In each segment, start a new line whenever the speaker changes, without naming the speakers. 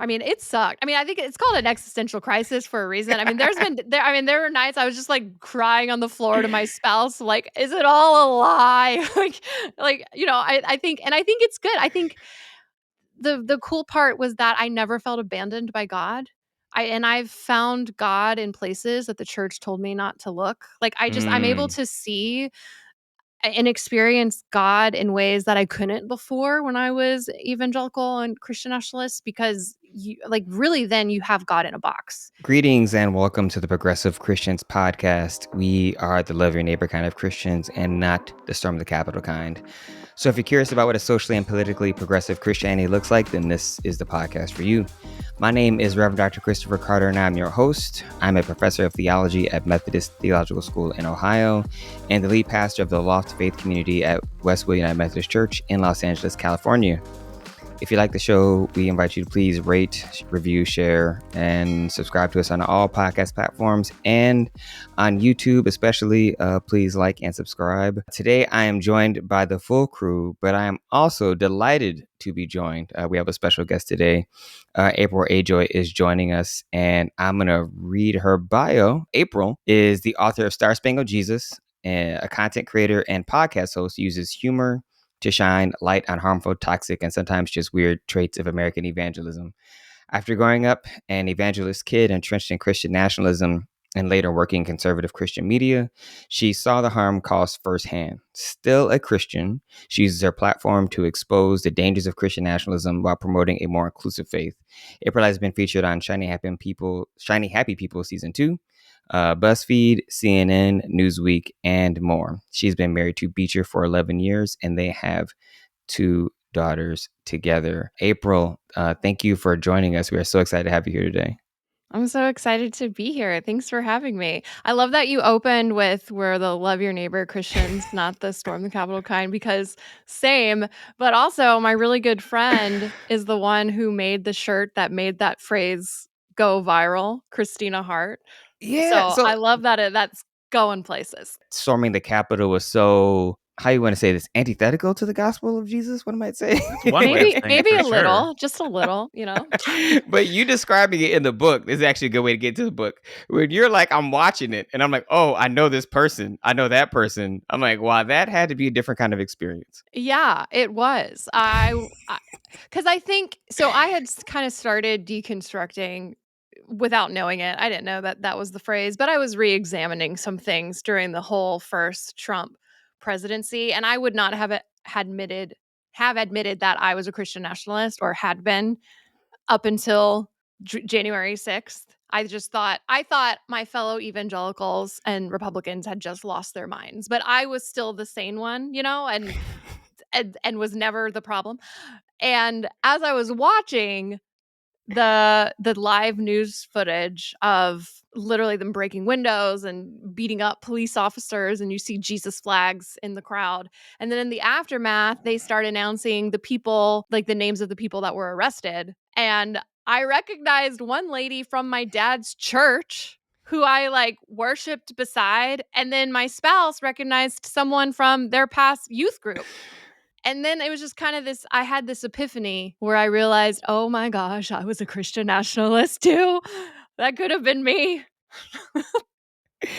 I mean, it sucked. I mean, I think it's called an existential crisis for a reason. I mean, there were nights I was just like crying on the floor to my spouse, like, is it all a lie? I think it's good. I think the cool part was that I never felt abandoned by God. I've found God in places that the church told me not to look. I'm able
Mm.
to see and experience God in ways that I couldn't before when I was evangelical and Christian nationalist, because you like really then you have God in a box.
Greetings and welcome to the Progressive Christians podcast. We are the love your neighbor kind of Christians and not the storm the Capitol kind. So if you're curious about what a socially and politically progressive Christianity looks like, then this is the podcast for you. My name is Reverend Dr. Christopher Carter, and I'm your host. I'm a professor of theology at Methodist Theological School in Ohio and the lead pastor of the Loft Faith community at Westwood United Methodist Church in Los Angeles, California. If you like the show, we invite you to please rate, review, share, and subscribe to us on all podcast platforms and on YouTube, especially. Please like and subscribe. Today, I am joined by the full crew, but I am also delighted to be joined. We have a special guest today. April Ajoy is joining us, and I'm going to read her bio. April is the author of Spangled Jesus, a content creator and podcast host, uses humor to shine light on harmful, toxic, and sometimes just weird traits of American evangelism. After growing up an evangelist kid entrenched in Christian nationalism and later working in conservative Christian media, she saw the harm caused firsthand. Still a Christian, she uses her platform to expose the dangers of Christian nationalism while promoting a more inclusive faith. April has been featured on Shiny Happy People Season 2, BuzzFeed, CNN, Newsweek, and more. She's been married to Beecher for 11 years, and they have 2 daughters together. April, thank you for joining us. We are so excited to have you here today.
I'm so excited to be here. Thanks for having me. I love that you opened with "We're the love your neighbor Christians, not the storm the Capitol kind," because same, but also my really good friend is the one who made the shirt that made that phrase go viral, Christina Hart.
Yeah,
So
so
I love that that's going places.
storming the Capitol was so, how you want to say this, antithetical to the gospel of Jesus, one might say.
That's one way of saying it
Maybe
for
a
sure.
little, just a little, you know?
But you describing it in the book is actually a good way to get to the book. When you're like, I'm watching it and I'm like, oh, I know this person. I know that person. I'm like, wow, that had to be a different kind of experience.
Yeah, it was. Because I think so I had kind of started deconstructing without knowing it. I didn't know that that was the phrase, but I was re-examining some things during the whole first Trump presidency, and I would not have admitted that I was a Christian nationalist or had been up until January 6th. I thought my fellow evangelicals and Republicans had just lost their minds, but I was still the sane one, and was never the problem. And as I was watching the live news footage of literally them breaking windows and beating up police officers, and you see Jesus flags in the crowd, and then in the aftermath they start announcing the people, like the names of the people that were arrested, and I recognized one lady from my dad's church who I like worshiped beside, and then my spouse recognized someone from their past youth group. And then it was just kind of this I had this epiphany where I realized, "Oh my gosh, I was a Christian nationalist too. That could have been me."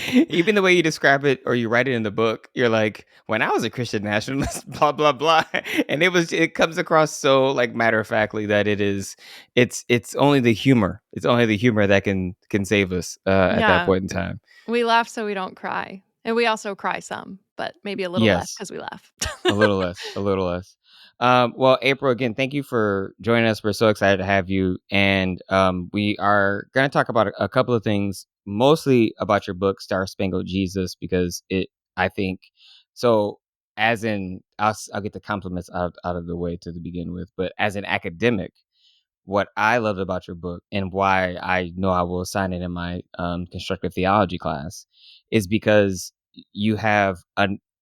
Even the way you describe it or you write it in the book, you're like, when I was a Christian nationalist, blah, blah, blah. And it comes across so like matter of factly that it's only the humor. It's only the humor that can save us at that
Yeah,
point in time.
we laugh so we don't cry. And we also cry some, but maybe a little less
Yes.
because we laugh.
A little less, a little less. Well, April, again, thank you for joining us. We're so excited to have you. And we are going to talk about a couple of things, mostly about your book, Star Spangled Jesus, because I think, so as in, I'll get the compliments out of the way to begin with, but as an academic, what I loved about your book and why I know I will assign it in my constructive theology class is because you have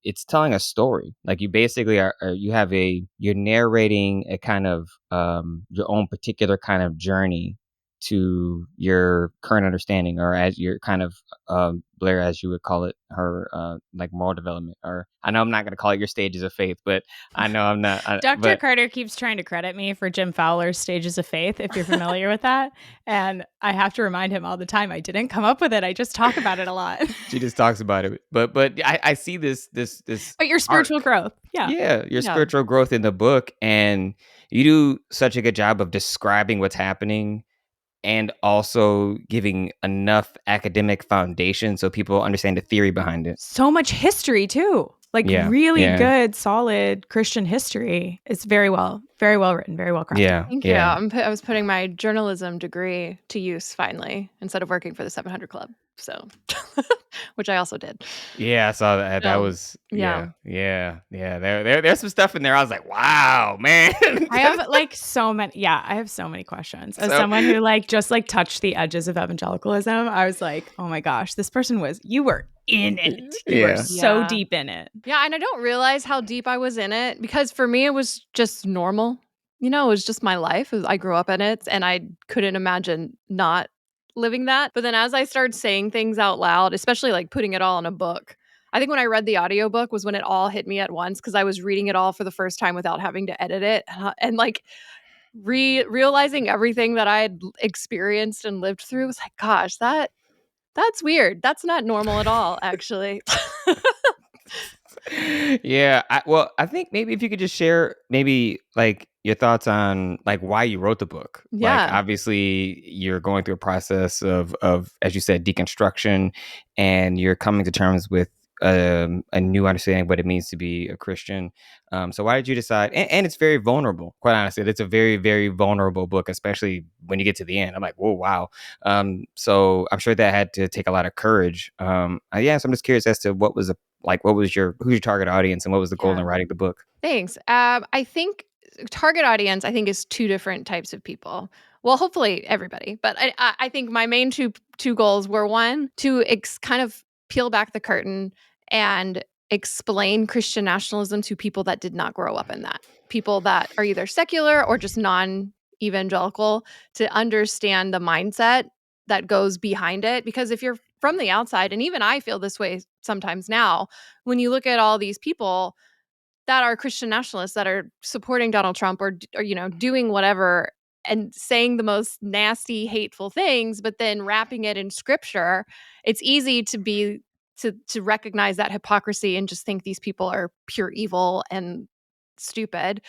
it's telling a story. Like you basically you're narrating a kind of your own particular kind of journey to your current understanding, or as your kind of Blair, as you would call it, her like moral development? Or I know I'm not going to call it your stages of faith, but I know I'm not.
Dr.
But
Carter keeps trying to credit me for Jim Fowler's Stages of Faith, if you're familiar with that. And I have to remind him all the time, I didn't come up with it. I just talk about it a lot.
she just talks about it. But I see this
But your spiritual
arc.
growth. Yeah.
Yeah, your
Yeah.
spiritual growth in the book, and you do such a good job of describing what's happening and also giving enough academic foundation so people understand the theory behind it.
So much history too. Like
Yeah,
really
yeah,
good, solid Christian history. It's very well written, very well crafted.
yeah,
Thank you.
yeah.
I was putting my journalism degree to use finally instead of working for the 700 Club. So, which I also did.
Yeah, I saw that. That
So,
was
yeah.
yeah. There's some stuff in there. I was like, wow, man.
I have like so many. Yeah, I have so many questions. As
So
someone who like just like touched the edges of evangelicalism, I was like, oh my gosh, this person you were in it. You were
yeah,
so
Yeah.
deep in it.
Yeah, and I don't realize how deep I was in it because for me it was just normal. You know, it was just my life. I grew up in it and I couldn't imagine not living that. But then as I started saying things out loud, especially like putting it all in a book. I think when I read the audiobook was when it all hit me at once because I was reading it all for the first time without having to edit it and like realizing everything that I had experienced and lived through was like, gosh, that's weird. That's not normal at all, actually.
yeah. Well, I think maybe if you could just share maybe like your thoughts on like why you wrote the book. Like
Yeah.
obviously you're going through a process of as you said deconstruction, and you're coming to terms with a new understanding of what it means to be a Christian. So why did you decide? And it's very vulnerable. Quite honestly, it's a very very vulnerable book, especially when you get to the end. I'm like, whoa, wow. So I'm sure that had to take a lot of courage. Yeah. So I'm just curious as to what was what was who's your target audience, and what was the goal
Yeah.
in writing the book?
Thanks. I think target audience, I think, is two different types of people. Well, hopefully everybody, but I think my main two goals were one to kind of peel back the curtain and explain Christian nationalism to people that did not grow up in that, people that are either secular or just non-evangelical, to understand the mindset that goes behind it. Because if you're from the outside, and even I feel this way sometimes now, when you look at all these people that are Christian nationalists that are supporting Donald Trump or you know doing whatever and saying the most nasty hateful things but then wrapping it in scripture, it's easy to recognize that hypocrisy and just think these people are pure evil and stupid.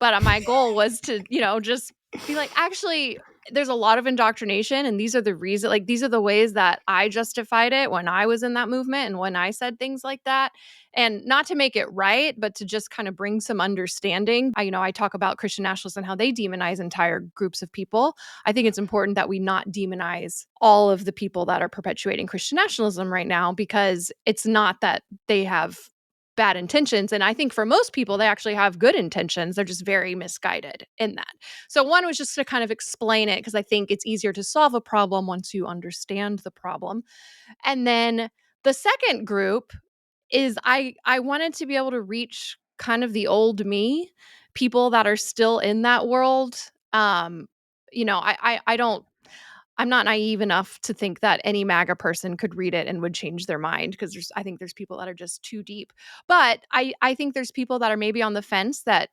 But my goal was to, you know, just be like, actually, there's a lot of indoctrination, and these are the reason, like, these are the ways that I justified it when I was in that movement and when I said things like that. And not to make it right, but to just kind of bring some understanding. I talk about Christian nationalists and how they demonize entire groups of people. I think it's important that we not demonize all of the people that are perpetuating Christian nationalism right now, because it's not that they have bad intentions. And I think for most people, they actually have good intentions. They're just very misguided in that. So, one was just to kind of explain it because I think it's easier to solve a problem once you understand the problem. And then the second group is I wanted to be able to reach kind of the old me, people that are still in that world. I don't I'm not naive enough to think that any MAGA person could read it and would change their mind because I think there's people that are just too deep. But I think there's people that are maybe on the fence that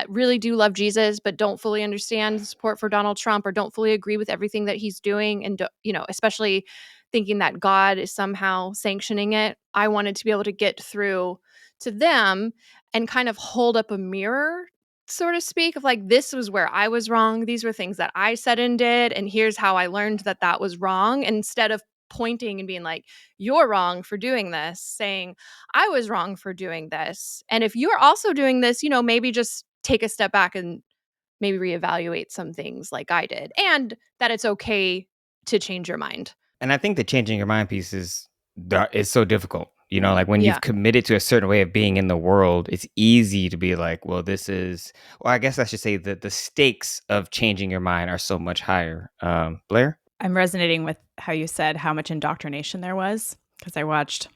really do love Jesus but don't fully understand the support for Donald Trump or don't fully agree with everything that he's doing and especially thinking that God is somehow sanctioning it. I wanted to be able to get through to them and kind of hold up a mirror, so to speak, of like, this was where I was wrong. These were things that I said and did. And here's how I learned that that was wrong. And instead of pointing and being like, you're wrong for doing this, saying, I was wrong for doing this. And if you're also doing this, maybe just take a step back and maybe reevaluate some things like I did. And that it's okay to change your mind.
And I think the changing your mind piece is so difficult. You know, like when
Yeah.
you've committed to a certain way of being in the world, it's easy to be like, well, this is, well, I guess I should say that the stakes of changing your mind are so much higher. Blair?
I'm resonating with how you said how much indoctrination there was because I watched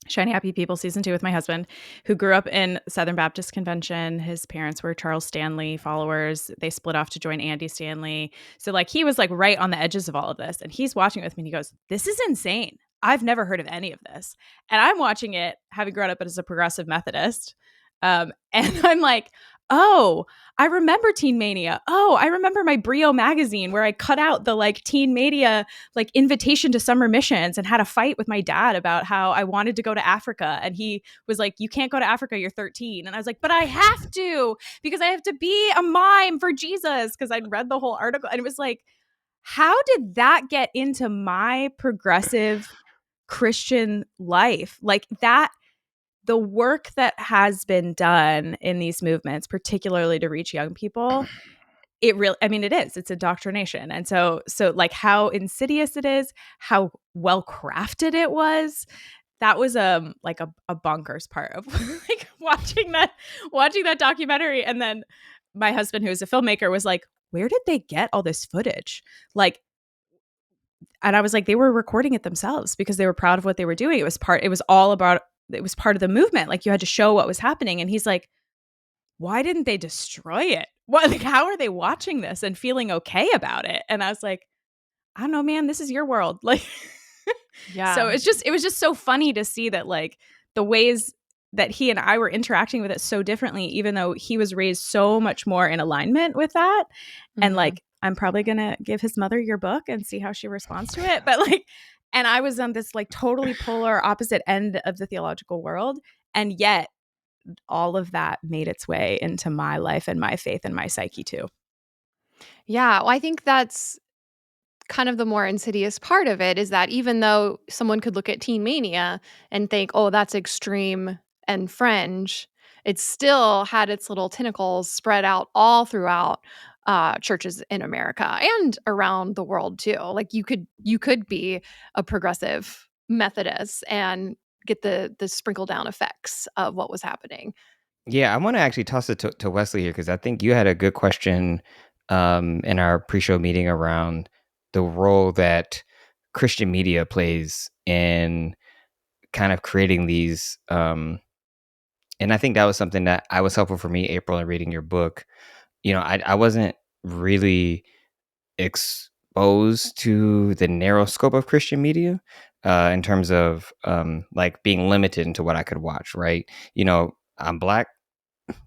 Shiny Happy People season 2 with my husband, who grew up in Southern Baptist Convention. His parents were Charles Stanley followers. They split off to join Andy Stanley. So like he was like right on the edges of all of this. And he's watching it with me and he goes, "This is insane. I've never heard of any of this." And I'm watching it, having grown up as a progressive Methodist. And I'm like, "Oh, I remember Teen Mania. Oh, I remember my Brio magazine where I cut out the like Teen Mania like invitation to summer missions and had a fight with my dad about how I wanted to go to Africa. And he was like, "You can't go to Africa. You're 13." And I was like, "But I have to, because I have to be a mime for Jesus." Because I'd read the whole article and it was like, how did that get into my progressive Christian life? Like that, the work that has been done in these movements, particularly to reach young people, it really, I mean, it is, it's indoctrination. And so like how insidious it is, how well crafted it was, that was like a bonkers part of like watching that documentary. And then my husband, who is a filmmaker, was like, "Where did they get all this footage?" Like, and I was like, "They were recording it themselves because they were proud of what they were doing. It was part of the movement. Like you had to show what was happening." And he's like, "Why didn't they destroy it? What, like, how are they watching this and feeling okay about it?" And I was like, "I don't know, man, this is your world." Like, so
Yeah.
it was just so funny to see that like the ways that he and I were interacting with it so differently, even though he was raised so much more in alignment with that. And
Mhm.
like, I'm probably going to give his mother your book and see how she responds to it. But like, and I was on this like totally polar opposite end of the theological world. And yet all of that made its way into my life and my faith and my psyche too.
Yeah, well, I think that's kind of the more insidious part of it, is that even though someone could look at Teen Mania and think, "Oh, that's extreme and fringe," it still had its little tentacles spread out all throughout churches in America and around the world too. Like you could be a progressive Methodist and get the sprinkle down effects of what was happening.
Yeah, I want to actually toss it to Wesley here because I think you had a good question in our pre-show meeting around the role that Christian media plays in kind of creating these. And I think that was something that I was helpful for me, April, in reading your book. I wasn't really exposed to the narrow scope of Christian media in terms of like being limited into what I could watch. Right? I'm black,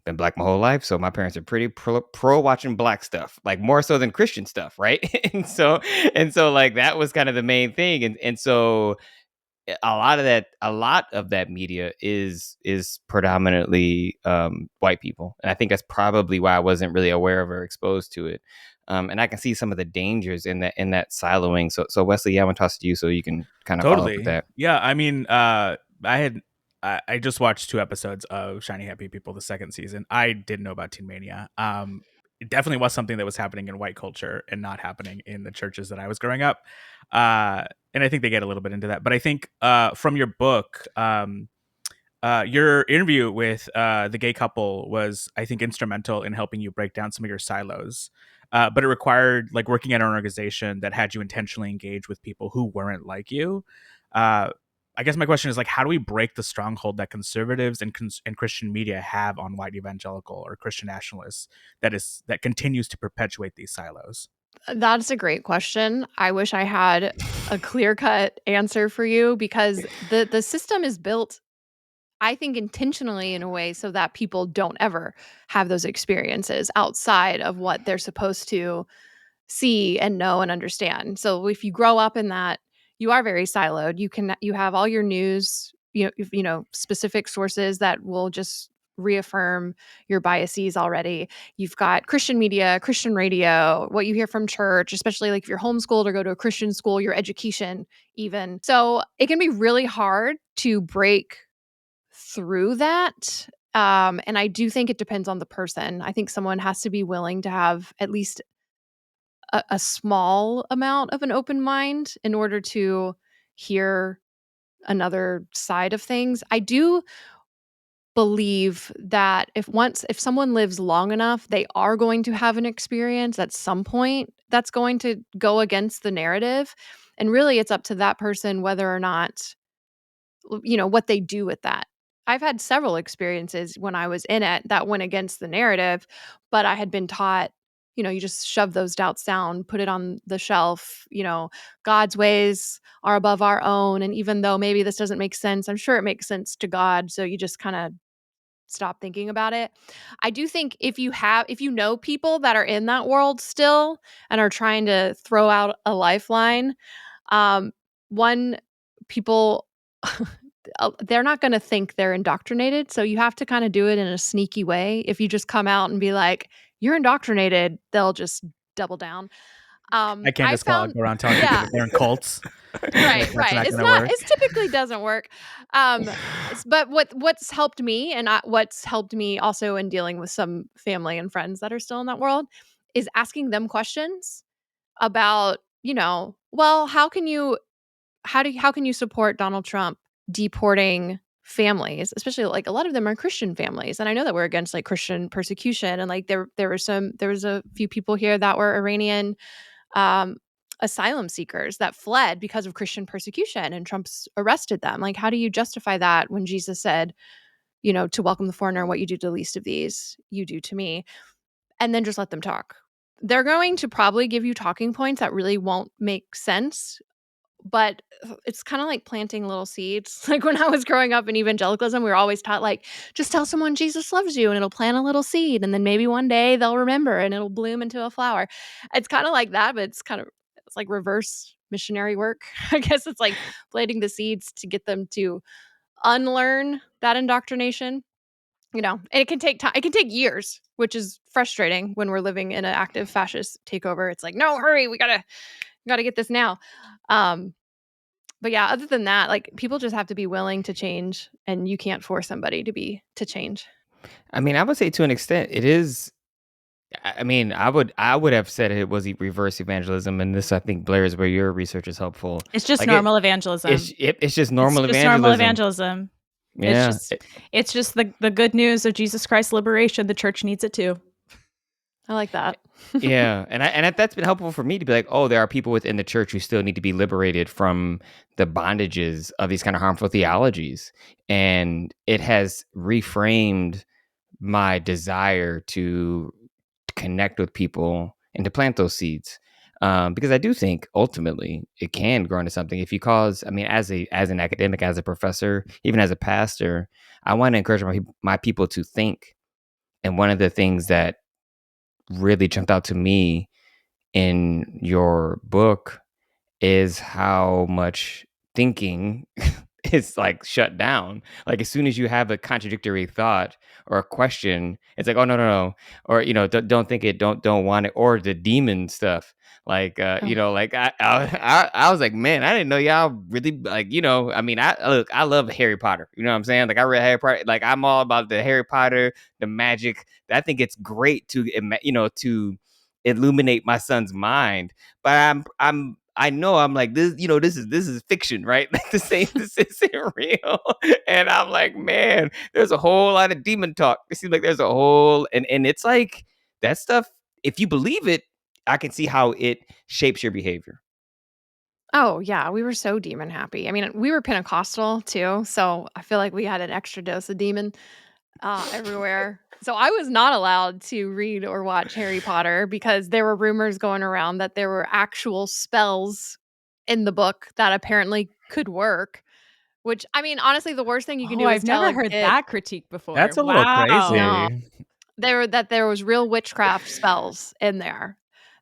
been black my whole life, so my parents are pretty pro watching black stuff, like more so than Christian stuff, right? and so like that was kind of the main thing, and so a lot of that media is predominantly white people, and I think that's probably why I wasn't really aware of or exposed to it. And I can see some of the dangers in that siloing. So Wesley, yeah, I'm gonna toss it to you so you can kind of follow up with
Totally.
that.
Yeah. I mean, I just watched 2 episodes of Shiny Happy People, the second season. I didn't know about Teen Mania. It definitely was something that was happening in white culture and not happening in the churches that I was growing up. And I think they get a little bit into that. But I think from your book, your interview with the gay couple was, I think, instrumental in helping you break down some of your silos. But it required like working at an organization that had you intentionally engage with people who weren't like you. Uh, I guess my question is like, how do we break the stronghold that conservatives and Christian media have on white evangelical or Christian nationalists that continues to perpetuate these silos?
That's a great question. I wish I had a clear-cut answer for you, because the system is built, I think, intentionally in a way so that people don't ever have those experiences outside of what they're supposed to see and know and understand. So if you grow up in that, you are very siloed. You have all your news, specific sources that will just reaffirm your biases already. You've got Christian media, Christian radio, what you hear from church, especially like if you're homeschooled or go to a Christian school, your education even. So it can be really hard to break through that. And I do think it depends on the person. I think someone has to be willing to have at least a small amount of an open mind in order to hear another side of things. I do believe that if someone lives long enough, they are going to have an experience at some point that's going to go against the narrative. And really it's up to that person whether or not what they do with that. I've had several experiences when I was in it that went against the narrative, but I had been taught, you just shove those doubts down, put it on the shelf, God's ways are above our own. And even though maybe this doesn't make sense, I'm sure it makes sense to God. So you just kind of stop thinking about it. I do think if you know people that are in that world still and are trying to throw out a lifeline, one people they're not going to think they're indoctrinated, so you have to kind of do it in a sneaky way. If you just come out and be like, you're indoctrinated, they'll just double down.
I can't
I
just go
found
around telling people
yeah,
that they're in cults.
right,
That's
right.
not going to work.
It typically doesn't work. But what's helped me, and what's helped me also in dealing with some family and friends that are still in that world, is asking them questions about, well, how can you support Donald Trump deporting families, especially like a lot of them are Christian families, and I know that we're against like Christian persecution, and like there was a few people here that were Iranian um, asylum seekers that fled because of Christian persecution, and Trump's arrested them. Like, how do you justify that when Jesus said, to welcome the foreigner, what you do to the least of these, you do to me, and then just let them talk. They're going to probably give you talking points that really won't make sense, but it's kind of like planting little seeds. Like when I was growing up in evangelicalism, we were always taught like, just tell someone Jesus loves you and it'll plant a little seed. And then maybe one day they'll remember and it'll bloom into a flower. It's kind of like that, but it's like reverse missionary work. I guess it's like planting the seeds to get them to unlearn that indoctrination. And it can take time. It can take years, which is frustrating when we're living in an active fascist takeover. It's like, no, hurry, we gotta get this now. Um, but yeah, other than that, like people just have to be willing to change, and you can't force somebody to change.
I mean, I would say to an extent, it is. I mean, I would have said it was reverse evangelism, and this I think Blair is where your research is helpful.
It's just
Like
normal evangelism.
it's just
It's
normal
just normal
evangelism.
evangelism. It's
Yeah,
just it's just the good news of Jesus Christ's liberation. The church needs it too.
I like that.
yeah, and that's been helpful for me to be like, oh, there are people within the church who still need to be liberated from the bondages of these kind of harmful theologies, and it has reframed my desire to connect with people and to plant those seeds. Because I do think ultimately it can grow into something. If you cause, I mean, as an academic, as a professor, even as a pastor, I want to encourage my people to think. And one of the things that really jumped out to me in your book is how much thinking is like shut down. Like as soon as you have a contradictory thought or a question, it's like, oh no, or don't think it, don't want it, or the demon stuff. Like
Oh.
like I was like, man, I didn't know y'all really like, I mean, I love Harry Potter. You know what I'm saying? Like I read Harry Potter, like I'm all about the Harry Potter, the magic. I think it's great to to illuminate my son's mind, but I know I'm like this, this is fiction, right? Like this isn't real. And I'm like, man, there's a whole lot of demon talk. It seems like there's a whole and it's like that stuff, if you believe it, I can see how it shapes your behavior.
Oh yeah, we were so demon happy. I mean, we were Pentecostal too, so I feel like we had an extra dose of demon everywhere. So I was not allowed to read or watch Harry Potter because there were rumors going around that there were actual spells in the book that apparently could work. Which, I mean, honestly, the worst thing you can
Oh,
do is
I've
tell
never
a
heard
kid.
that critique before.
That's a little
Wow.
No,
crazy.
there was real witchcraft spells in there.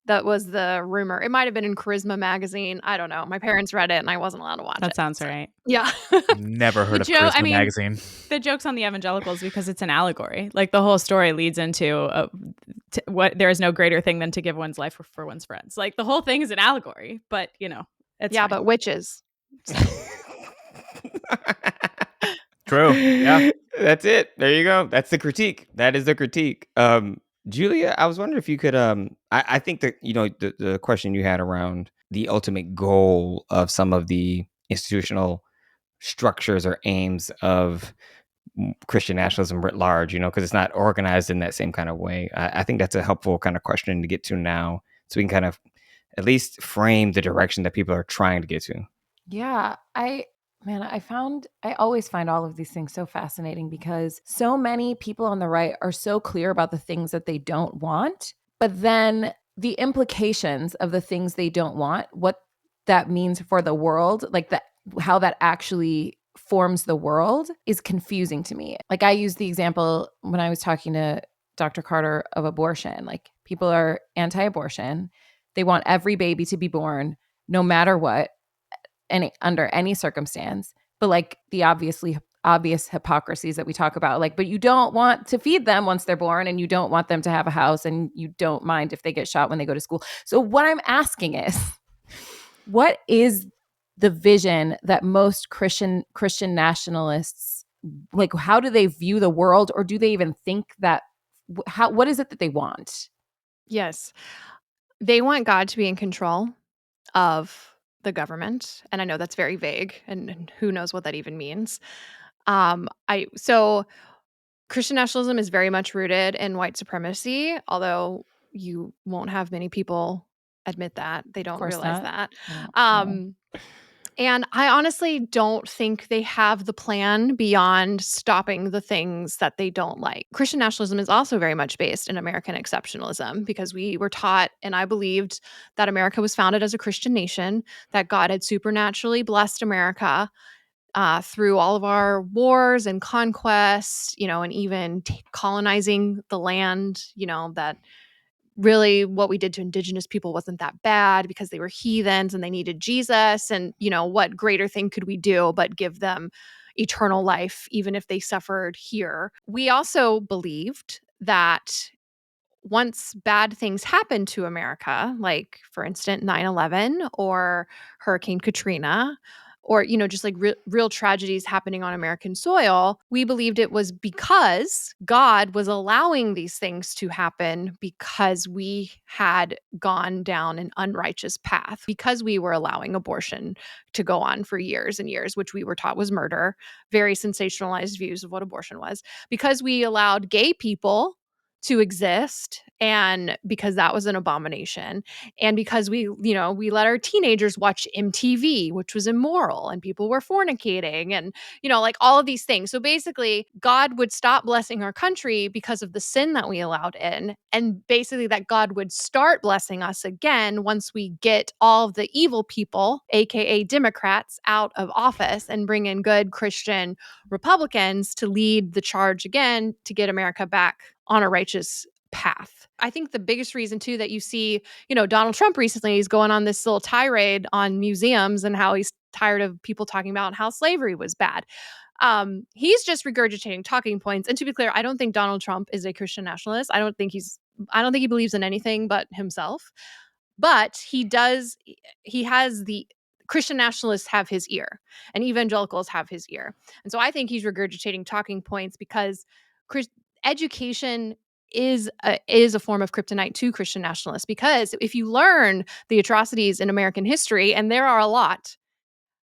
That was the rumor. It might have been in Charisma magazine. I don't know. My parents read it and I wasn't allowed to watch
That
it.
sounds
So,
right.
yeah.
Never heard
The
of
joke, I
Charisma
mean,
magazine.
the joke's on the evangelicals because it's an allegory. Like the whole story leads into what there is no greater thing than to give one's life for one's friends. Like the whole thing is an allegory, but it's
Yeah,
fine.
but witches. So,
True. Yeah.
That's it. There you go. That's the critique. That is the critique. Julia, I was wondering if you could I think that the question you had around the ultimate goal of some of the institutional structures or aims of Christian nationalism writ large, because it's not organized in that same kind of way. I think that's a helpful kind of question to get to now, so we can kind of at least frame the direction that people are trying to get to.
yeah, I
Man, I always find all of these things so fascinating because so many people on the right are so clear about the things that they don't want, but then the implications of the things they don't want, what that means for the world, like that, how that actually forms the world is confusing to me. Like I used the example when I was talking to Dr. Carter of abortion. Like people are anti-abortion. They want every baby to be born no matter what, under any circumstance, but like the obvious hypocrisies that we talk about, like, but you don't want to feed them once they're born, and you don't want them to have a house, and you don't mind if they get shot when they go to school. So what I'm asking is, what is the vision that most Christian nationalists, like, how do they view the world, or do they even think that, what is it that they want?
Yes. They want God to be in control of the government, and I know that's very vague, and who knows what that even means. I so Christian nationalism is very much rooted in white supremacy, although you won't have many people admit that. They
Of
don't
course
realize
not.
that.
I don't know.
Um, and I honestly don't think they have the plan beyond stopping the things that they don't like. Christian nationalism is also very much based in American exceptionalism because we were taught, and I believed, that America was founded as a Christian nation, that God had supernaturally blessed America through all of our wars and conquests, and even colonizing the land, that really what we did to indigenous people wasn't that bad because they were heathens and they needed Jesus. And, what greater thing could we do but give them eternal life, even if they suffered here? We also believed that once bad things happened to America, like for instance 9/11 or Hurricane Katrina, or just like real tragedies happening on American soil, we believed it was because God was allowing these things to happen because we had gone down an unrighteous path, because we were allowing abortion to go on for years and years, which we were taught was murder, very sensationalized views of what abortion was, because we allowed gay people to exist, and because that was an abomination, and because we let our teenagers watch MTV, which was immoral, and people were fornicating, and like all of these things. So basically God would stop blessing our country because of the sin that we allowed in, and basically that God would start blessing us again once we get all of the evil people, aka Democrats, out of office and bring in good Christian Republicans to lead the charge again to get America back on a righteous path. I think the biggest reason too that you see, Donald Trump recently, he's going on this little tirade on museums and how he's tired of people talking about how slavery was bad. He's just regurgitating talking points. And to be clear, I don't think Donald Trump is a Christian nationalist. I don't think he believes in anything but himself. But he has the Christian nationalists have his ear, and evangelicals have his ear. And so I think he's regurgitating talking points because Chris, education is a form of kryptonite to Christian nationalists, because if you learn the atrocities in American history, and there are a lot,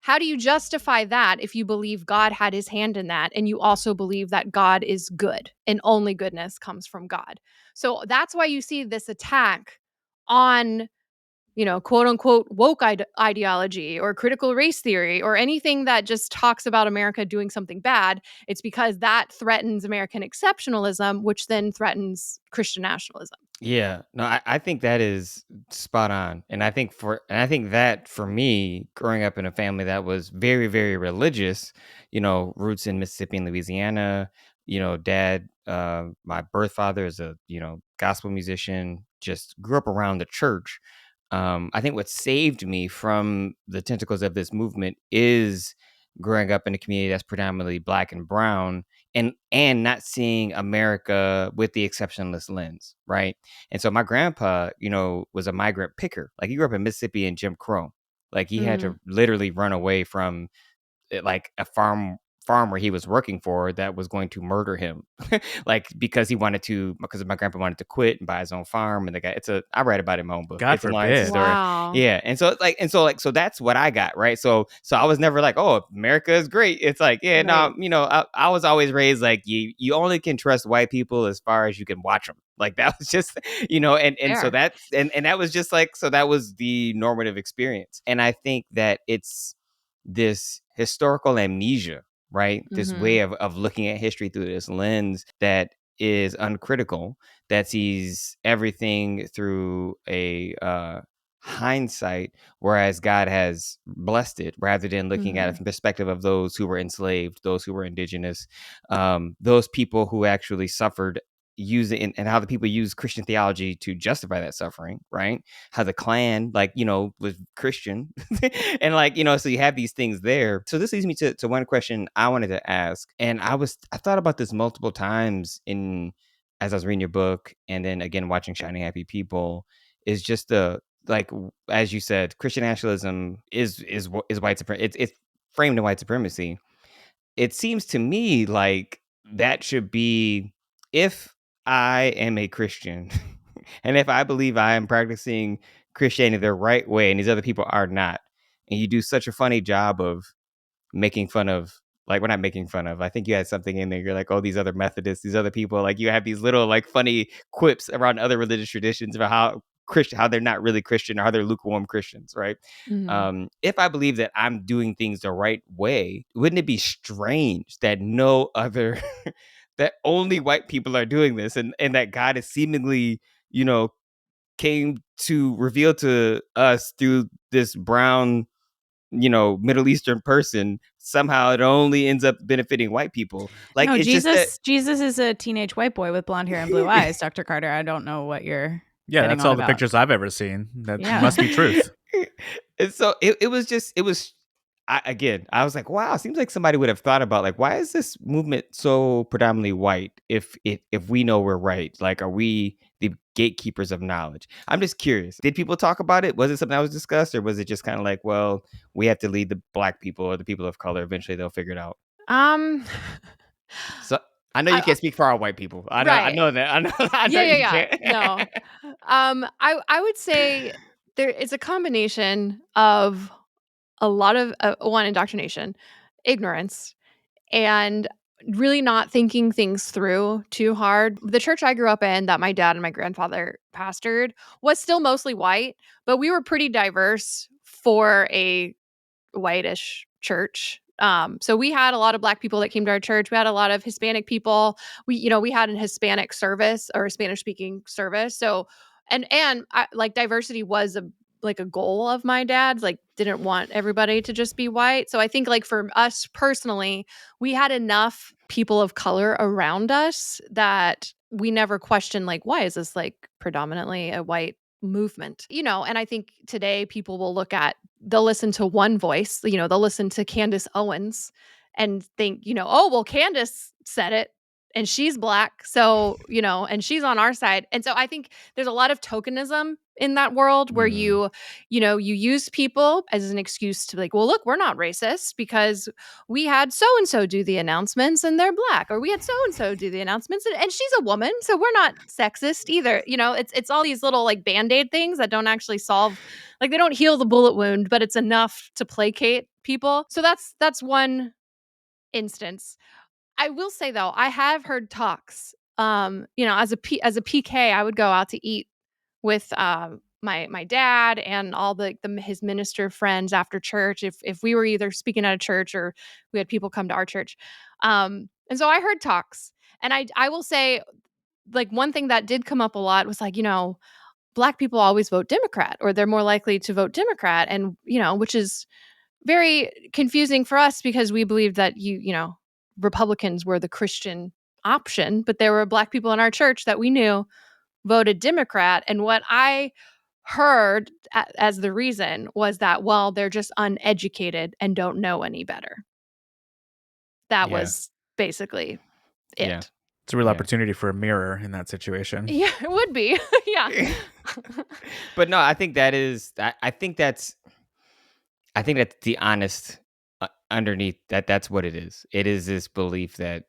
how do you justify that if you believe God had his hand in that, and you also believe that God is good and only goodness comes from God? So that's why you see this attack on, quote unquote woke ideology or critical race theory or anything that just talks about America doing something bad. It's because that threatens American exceptionalism, which then threatens Christian nationalism.
Yeah, no, I think that is spot on. And I think that for me, growing up in a family that was very, very religious, roots in Mississippi and Louisiana, dad, my birth father is a, gospel musician, just grew up around the church. I think what saved me from the tentacles of this movement is growing up in a community that's predominantly black and brown, and not seeing America with the exceptionalist lens, right? And so my grandpa, was a migrant picker. Like he grew up in Mississippi in Jim Crow. Like he had to
Mm,
literally run away from like a farm where he was working for that was going to murder him, like because my grandpa wanted to quit and buy his own farm. And the guy, I write about it in my own book.
God
It's a long, it's a
forbid.
story.
wow.
Yeah. So that's what I got, right? So I was never like, oh, America is great. It's like, yeah, no,
Right.
I was always raised like you only can trust white people as far as you can watch them. Like that was just, and so
Fair.
and that was just like, so that was the normative experience. And I think that it's this historical amnesia, right? This
Mhm.
way of looking at history through this lens that is uncritical, that sees everything through a hindsight, whereas God has blessed it, rather than looking at it
Mhm.
from the perspective of those who were enslaved, those who were indigenous, those people who actually suffered, using and how the people use Christian theology to justify that suffering, right? How the Klan, like, was Christian. And like, so you have these things there. So this leads me to one question I wanted to ask. And I thought about this multiple times as I was reading your book, and then again watching Shiny Happy People, is just like, as you said, Christian nationalism is white supremacy. It's framed in white supremacy. It seems to me like that should be, if I am a Christian and if I believe I am practicing Christianity the right way and these other people are not, and you do such a funny job of making fun of, like, we're not making fun of, I think you had something in there. You're like, oh, these other Methodists, these other people, like you have these little like funny quips around other religious traditions about how they're not really Christian, or how they're lukewarm Christians, right?
Mhm.
If I believe that I'm doing things the right way, wouldn't it be strange that no other that only white people are doing this, and that God is seemingly, you know, came to reveal to us through this brown, Middle Eastern person, somehow it only ends up benefiting white people. Like,
No,
it's just that.
Jesus is a teenage white boy with blonde hair and blue eyes, Dr. Carter. I don't know what you're
Yeah,
getting
that's
on
all the
about.
pictures I've ever seen. That
Yeah.
must be truth.
And so it was, I was like, wow, seems like somebody would have thought about, like, why is this movement so predominantly white, if we know we're right? Like, are we the gatekeepers of knowledge? I'm just curious. Did people talk about it? Was it something that was discussed, or was it just kind of like, well, we have to lead the black people or the people of color, eventually they'll figure it out?
Um,
So I know you
I
can't speak for our white people. I
right.
know that. I know
Yeah, yeah,
you
yeah.
can't.
No. I would say there is a combination of a lot of one, indoctrination, ignorance, and really not thinking things through too hard. The church I grew up in, that my dad and my grandfather pastored, was still mostly white, but we were pretty diverse for a whitish church. So we had a lot of black people that came to our church. We had a lot of Hispanic people. We had an Hispanic service, or a Spanish speaking service. So, like, diversity was a goal of my dad's. Like, didn't want everybody to just be white. So I think, like, for us personally, we had enough people of color around us that we never questioned, like, why is this like predominantly a white movement? And I think today people will they'll listen to one voice, they'll listen to Candace Owens and think, oh, well, Candace said it and she's black. So, and she's on our side. And so I think there's a lot of tokenism in that world where
Mm,
you use people as an excuse to be like, well, look, we're not racist because we had so and so do the announcements and they're black, or we had so and so do the announcements and she's a woman, so we're not sexist either. It's all these little like band-aid things that don't actually solve, like, they don't heal the bullet wound, but it's enough to placate people. So that's one instance. I will say though, I have heard talks. As a PK, I would go out to eat with my dad and all his minister friends after church, if we were either speaking at a church or we had people come to our church. And so I heard talks, and I will say, like, one thing that did come up a lot was like, black people always vote Democrat, or they're more likely to vote Democrat, and which is very confusing for us because we believed that Republicans were the Christian option, but there were black people in our church that we knew voted Democrat. And what I heard as the reason was that, well, they're just uneducated and don't know any better. That
yeah,
was basically
yeah,
it.
It's a real
yeah.
opportunity for a mirror in that situation.
Yeah, it would be. Yeah.
But no, I think that is. I think that's the honest, underneath that. That's what it is. It is this belief that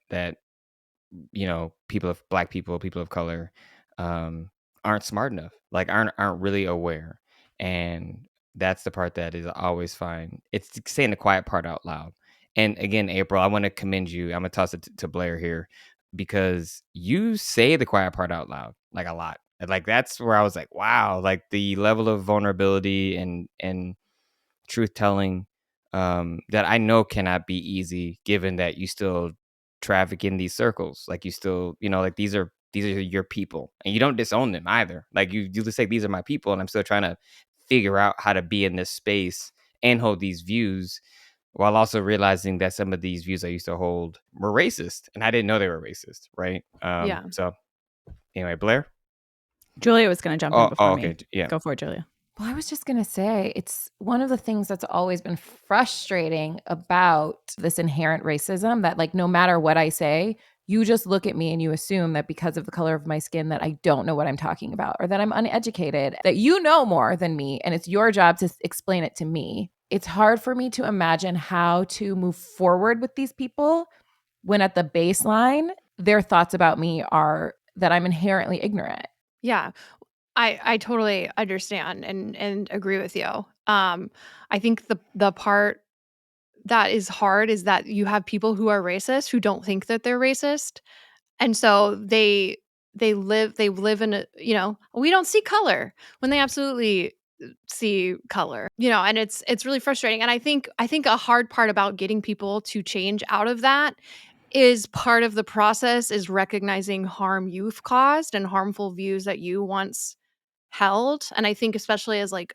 black people of color, aren't smart enough, like aren't really aware, and that's the part that is always fine. It's saying the quiet part out loud. And again, April, I want to commend you. I'm gonna toss it to Blair here, because you say the quiet part out loud, like, a lot. And, like, that's where I was like, wow, like the level of vulnerability and truth telling, that I know cannot be easy, given that you still traffic in these circles. Like you still, like these are your people, and you don't disown them either. Like you just say, these are my people, and I'm still trying to figure out how to be in this space and hold these views, while also realizing that some of these views I used to hold were racist, and I didn't know they were racist, right?
Yeah.
So anyway, Blair.
Julia was going to jump in before
Okay,
me.
yeah.
Go for it, Julia.
Well, I was just going to say, it's one of the things that's always been frustrating about this inherent racism, that like no matter what I say, you just look at me and you assume that because of the color of my skin that I don't know what I'm talking about, or that I'm uneducated, that you know more than me and it's your job to explain it to me. It's hard for me to imagine how to move forward with these people when at the baseline, their thoughts about me are that I'm inherently ignorant.
Yeah. I totally understand and agree with you. I think the part that is hard is that you have people who are racist who don't think that they're racist. And so they live in a, we don't see color when they absolutely see color. And it's really frustrating. And I think a hard part about getting people to change out of that is part of the process is recognizing harm you've caused and harmful views that you once held. And I think especially as like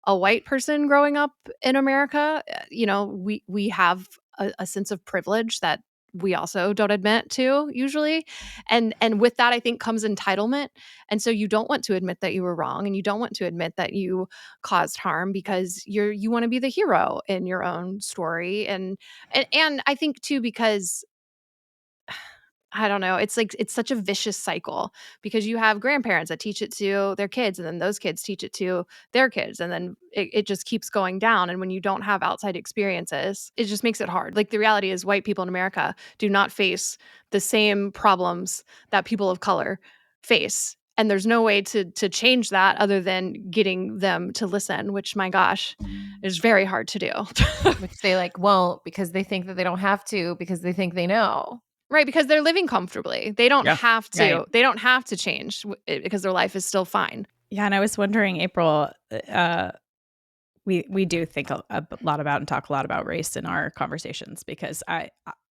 a white person growing up in America, we have a sense of privilege that we also don't admit to usually. And with that I think comes entitlement. And so you don't want to admit that you were wrong, and you don't want to admit that you caused harm because you want to be the hero in your own story. And I think too, because I don't know. It's like it's such a vicious cycle because you have grandparents that teach it to their kids, and then those kids teach it to their kids, and then it just keeps going down. And when you don't have outside experiences, it just makes it hard. Like the reality is, white people in America do not face the same problems that people of color face. And there's no way to change that other than getting them to listen, which my gosh, is very hard to do.
Which they like won't, because they think that they don't have to, because they think they know.
Right, because they're living comfortably. They don't
Yeah,
have to.
right.
They don't have to change because their life is still fine.
Yeah, and I was wondering, April, we do think a lot about and talk a lot about race in our conversations, because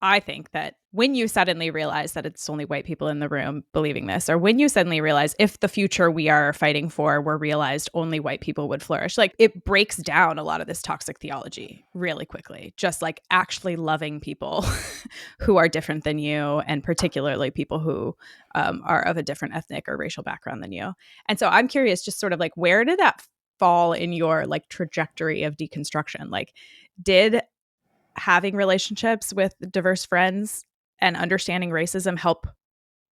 I think that when you suddenly realize that it's only white people in the room believing this, or when you suddenly realize if the future we are fighting for were realized, only white people would flourish, like it breaks down a lot of this toxic theology really quickly. Just like actually loving people who are different than you, and particularly people who are of a different ethnic or racial background than you. And so I'm curious, just sort of like, where did that fall in your like trajectory of deconstruction? Like, did having relationships with diverse friends and understanding racism help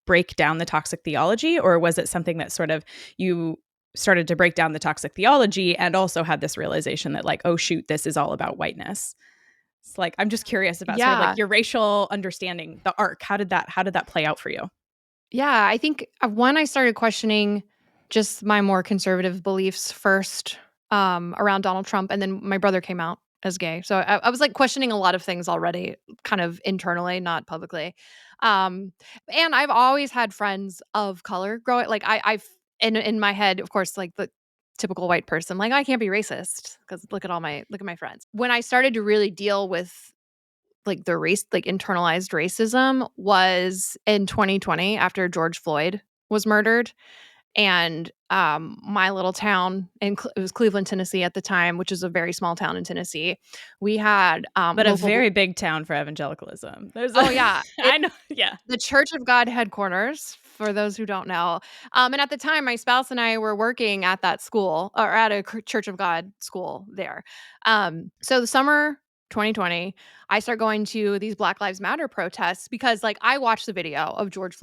break down the toxic theology, or was it something that sort of you started to break down the toxic theology and also had this realization that like, oh shoot, this is all about whiteness? It's like, I'm just curious about sort of
Yeah.
like your racial understanding, the arc. How did that play out for you?
Yeah, I think one, I started questioning just my more conservative beliefs first, around Donald Trump, and then my brother came out as gay. So I was like questioning a lot of things already, kind of internally, not publicly. Um, and I've always had friends of color growing. Like I've in my head, of course, like the typical white person, like I can't be racist because look at my friends. When I started to really deal with like the race, like internalized racism, was in 2020 after George Floyd was murdered. And my little town it was Cleveland, Tennessee at the time, which is a very small town in Tennessee. We had
But a
local
very big town for evangelicalism. There's
Oh yeah,
I know. Yeah.
the Church of God headquarters, for those who don't know. And at the time, my spouse and I were working at that school, or at a Church of God school there. So the summer 2020, I start going to these Black Lives Matter protests because, like, I watched the video of George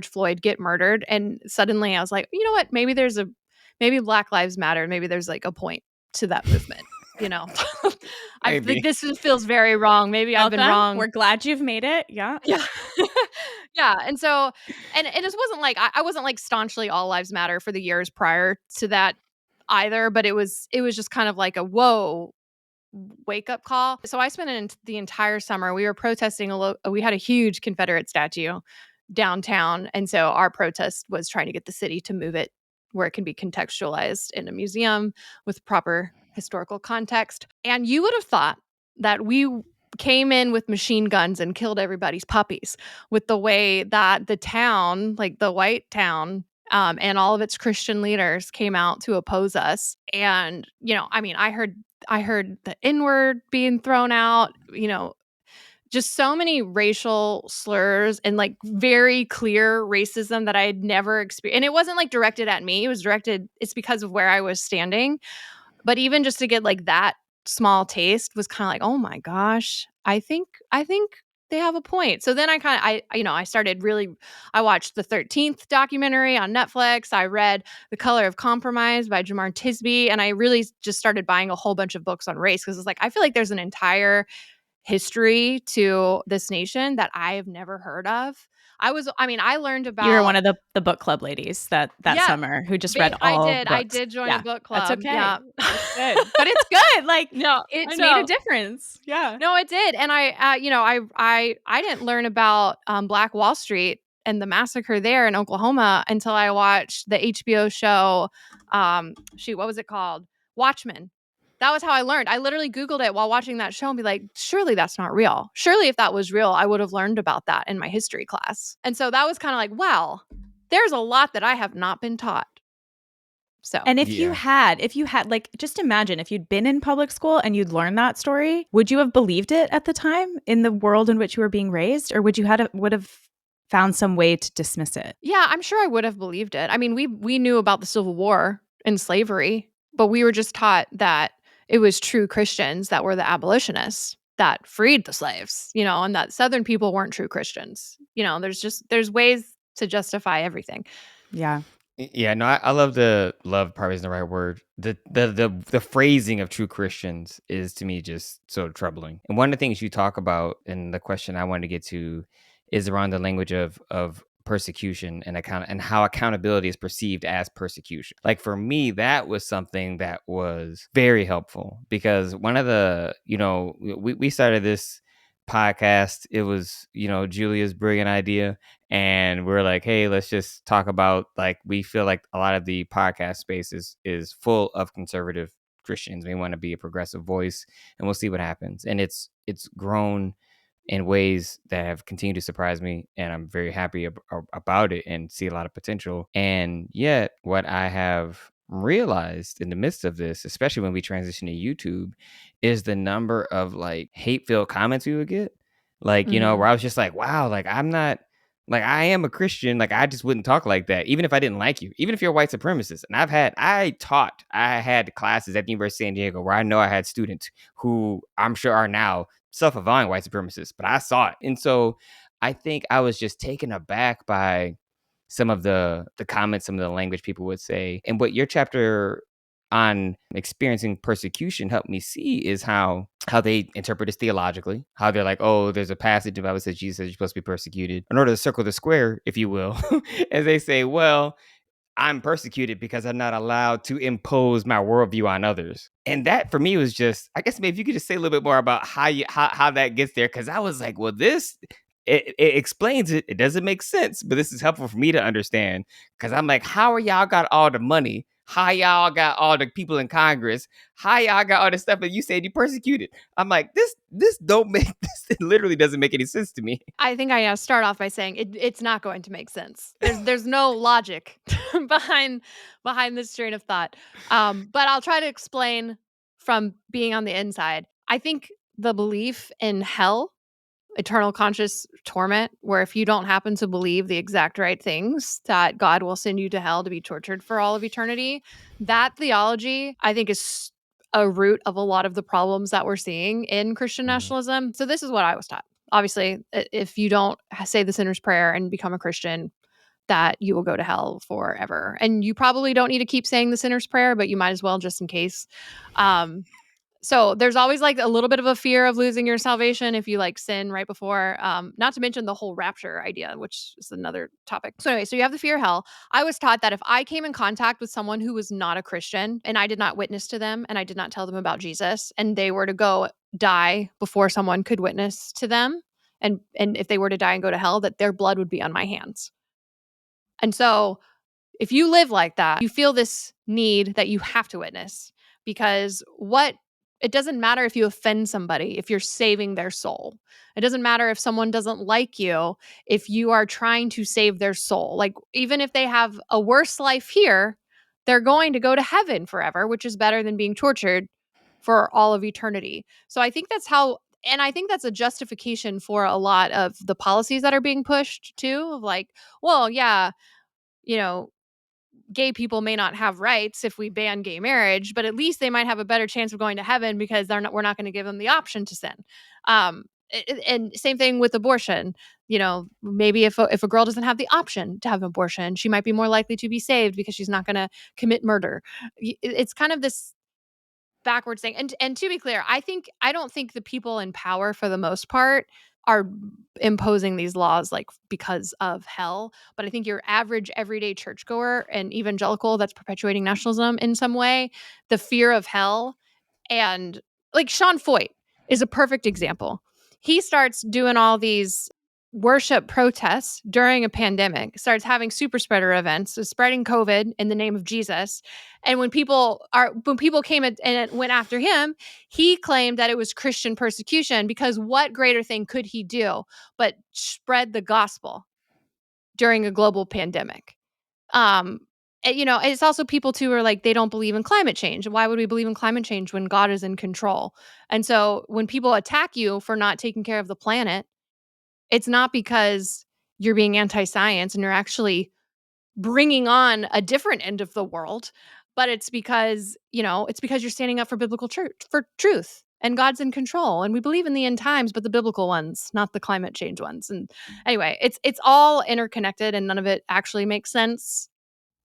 Floyd get murdered, and suddenly I was like, you know what? Maybe Black Lives Matter. Maybe there's like a point to that movement. You know, I
Maybe.
think feels very wrong. Maybe I've been
Welcome.
wrong.
We're glad you've made it. Yeah.
Yeah. Yeah, and so and this wasn't like I wasn't like staunchly all lives matter for the years prior to that either, but it was just kind of like a whoa wake up call. So I spent the entire summer, we were protesting we had a huge Confederate statue downtown, and so our protest was trying to get the city to move it where it can be contextualized in a museum with proper historical context. And you would have thought that we came in with machine guns and killed everybody's puppies, with the way that the town, like the white town, and all of its Christian leaders came out to oppose us. And, I mean, I heard the N-word being thrown out, just so many racial slurs and like very clear racism that I had never experienced. And it wasn't like directed at me. It's because of where I was standing. But even just to get like that small taste was kind of like, oh my gosh, I think they have a point. So then I started really, I watched the 13th documentary on Netflix. I read The Color of Compromise by Jamar Tisby. And I really just started buying a whole bunch of books on race, because it's like, I feel like there's an entire history to this nation that I have never heard of. I learned
You were
about.
one of the book club ladies that
Yeah,
summer who just read
I
all
did. I
books.
did join a
Yeah,
book
that's
club.
okay.
Yeah.
It's good, but it's good. Like,
No,
it's
I
made a
know.
difference. Yeah.
No, it did. And I didn't learn about Black Wall Street and the massacre there in Oklahoma until I watched the HBO show. What was it called? Watchmen. That was how I learned. I literally Googled it while watching that show and be like, surely that's not real. Surely if that was real, I would have learned about that in my history class. And so that was kind of like, wow, there's a lot that I have not been taught. So,
And if you
Yeah.
had, like, just imagine if you'd been in public school and you'd learned that story, would you have believed it at the time in the world in which you were being raised, or would have found some way to dismiss it?
yeah, I'm sure I would have believed it. I mean, we knew about the Civil War and slavery, but we were just taught that it was true Christians that were the abolitionists that freed the slaves, and that Southern people weren't true Christians. There's ways to justify everything.
Yeah.
Yeah, no, I love love probably isn't the right word. The phrasing of true Christians is to me just so troubling. And one of the things you talk about, and the question I wanted to get to, is around the language of persecution and how accountability is perceived as persecution. Like for me, that was something that was very helpful, because one of the, we started this podcast. It was, Julia's brilliant idea, and we're like, hey, let's just talk about, like, we feel like a lot of the podcast space is full of conservative Christians. We want to be a progressive voice, and we'll see what happens. And it's grown in ways that have continued to surprise me, and I'm very happy about it and see a lot of potential. And yet what I have realized in the midst of this, especially when we transition to YouTube, is the number of like hate-filled comments we would get, like, where I was just like, wow, like I'm not, like, I am a Christian, like I just wouldn't talk like that even if I didn't like you, even if you're a white supremacist. And I had classes at the University of San Diego where I know I had students who I'm sure are now self-avowing white supremacists, but I saw it. And so I think I was just taken aback by some of the comments, some of the language people would say. And what your chapter on experiencing persecution helped me see is how they interpret this theologically, how they're like, oh, there's a passage in the Bible that says Jesus says you're supposed to be persecuted. In order to circle the square, if you will, as they say, well, I'm persecuted because I'm not allowed to impose my worldview on others. And that for me was just, I guess maybe if you could just say a little bit more about how that gets there. Cause I was like, well, it explains it. It doesn't make sense, but this is helpful for me to understand. Cause I'm like, how are y'all got all the money? How y'all got all the people in Congress? How y'all got all the stuff that you said you persecuted? I'm like, this don't make this. It literally doesn't make any sense to me.
I think I start off by saying it's not going to make sense. There's no logic behind this train of thought. But I'll try to explain from being on the inside. I think the belief in hell, eternal conscious torment, where if you don't happen to believe the exact right things, that God will send you to hell to be tortured for all of eternity. That theology, I think, is a root of a lot of the problems that we're seeing in Christian nationalism. So this is what I was taught. Obviously, if you don't say the sinner's prayer and become a Christian, that you will go to hell forever. And you probably don't need to keep saying the sinner's prayer, but you might as well, just in case. So there's always like a little bit of a fear of losing your salvation if you like sin right before, not to mention the whole rapture idea, which is another topic. So anyway, so you have the fear of hell. I was taught that if I came in contact with someone who was not a Christian and I did not witness to them and I did not tell them about Jesus, and they were to go die before someone could witness to them, and if they were to die and go to hell, that their blood would be on my hands. And so if you live like that, you feel this need that you have to witness, because what it doesn't matter if you offend somebody, if you're saving their soul. It doesn't matter if someone doesn't like you, if you are trying to save their soul. Like, even if they have a worse life here, they're going to go to heaven forever, which is better than being tortured for all of eternity. So I think that's how, and I think that's a justification for a lot of the policies that are being pushed too, of like, well, yeah, you know, gay people may not have rights if we ban gay marriage, but at least they might have a better chance of going to heaven because we're not going to give them the option to sin. And same thing with abortion. Maybe if a girl doesn't have the option to have an abortion, she might be more likely to be saved because she's not going to commit murder. It's kind of this backwards thing. And to be clear, I don't think the people in power for the most part are imposing these laws like because of hell, but I think your average everyday churchgoer and evangelical that's perpetuating nationalism in some way, the fear of hell, and like Sean Foyt is a perfect example. He starts doing all these worship protests during a pandemic, starts having super spreader events, so spreading COVID in the name of Jesus. And when people came and went after him, he claimed that it was Christian persecution because what greater thing could he do but spread the gospel during a global pandemic? It's also people too who are like, they don't believe in climate change. Why would we believe in climate change when God is in control? And so when people attack you for not taking care of the planet, it's not because you're being anti-science and you're actually bringing on a different end of the world, but it's because you're standing up for biblical for truth, and God's in control, and we believe in the end times, but the biblical ones, not the climate change ones. And anyway, it's all interconnected, and none of it actually makes sense.